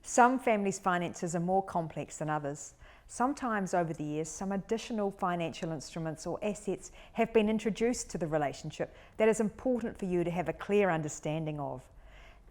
Some families' finances are more complex than others. Sometimes over the years, some additional financial instruments or assets have been introduced to the relationship that is important for you to have a clear understanding of.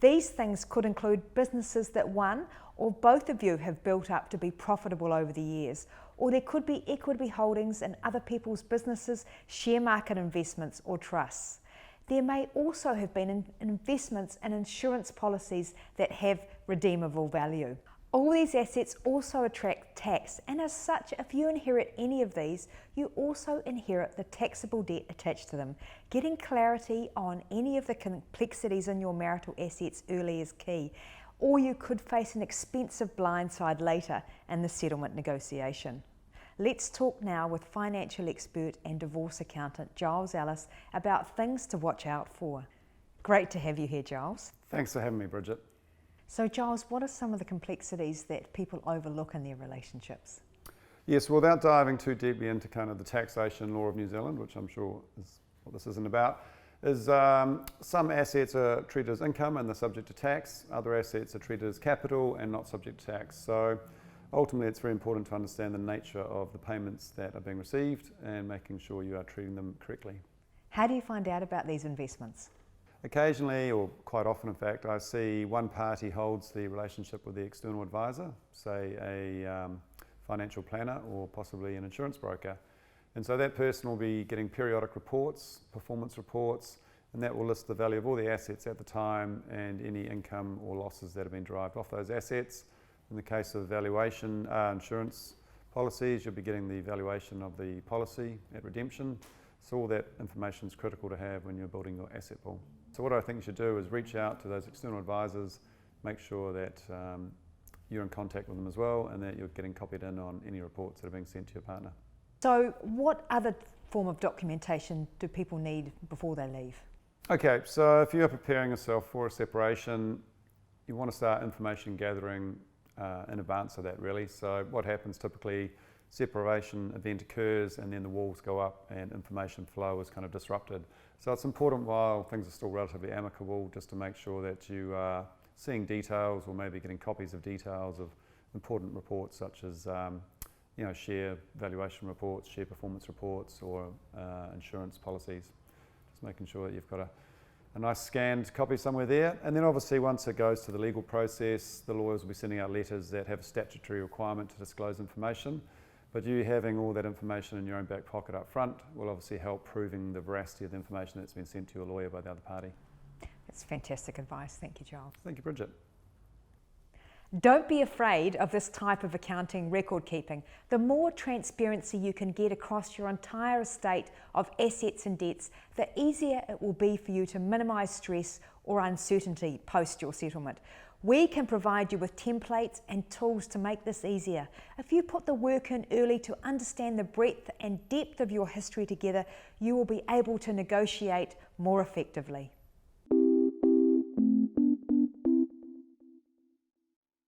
These things could include businesses that one or both of you have built up to be profitable over the years, or there could be equity holdings in other people's businesses, share market investments or trusts. There may also have been investments in insurance policies that have redeemable value. All these assets also attract tax, and as such, if you inherit any of these, you also inherit the taxable debt attached to them. Getting clarity on any of the complexities in your marital assets early is key, or you could face an expensive blindside later in the settlement negotiation. Let's talk now with financial expert and divorce accountant Giles Ellis about things to watch out for. Great to have you here, Giles. Thanks for having me, Bridget. So Giles, what are some of the complexities that people overlook in their relationships? Yes, without diving too deeply into kind of the taxation law of New Zealand, which I'm sure is what this isn't about, is some assets are treated as income and they're subject to tax. Other assets are treated as capital and not subject to tax. So ultimately, it's very important to understand the nature of the payments that are being received and making sure you are treating them correctly. How do you find out about these investments? Occasionally, or quite often in fact, I see one party holds the relationship with the external advisor, say a financial planner or possibly an insurance broker. And so that person will be getting periodic reports, performance reports, and that will list the value of all the assets at the time and any income or losses that have been derived off those assets. In the case of valuation insurance policies, you'll be getting the valuation of the policy at redemption. So all that information is critical to have when you're building your asset pool. So what I think you should do is reach out to those external advisors, make sure that you're in contact with them as well and that you're getting copied in on any reports that are being sent to your partner. So what other form of documentation do people need before they leave? Okay, so if you're preparing yourself for a separation, you want to start information gathering in advance of that really. So what happens typically, separation event occurs and then the walls go up and information flow is kind of disrupted. So it's important while things are still relatively amicable just to make sure that you are seeing details or maybe getting copies of details of important reports such as share valuation reports, share performance reports or insurance policies. Just making sure that you've got a nice scanned copy somewhere there. And then obviously once it goes to the legal process, the lawyers will be sending out letters that have a statutory requirement to disclose information. But you having all that information in your own back pocket up front will obviously help proving the veracity of the information that's been sent to your lawyer by the other party. That's fantastic advice. Thank you, Giles. Thank you, Bridget. Don't be afraid of this type of accounting record keeping. The more transparency you can get across your entire estate of assets and debts, the easier it will be for you to minimise stress or uncertainty post your settlement. We can provide you with templates and tools to make this easier. If you put the work in early to understand the breadth and depth of your history together, you will be able to negotiate more effectively.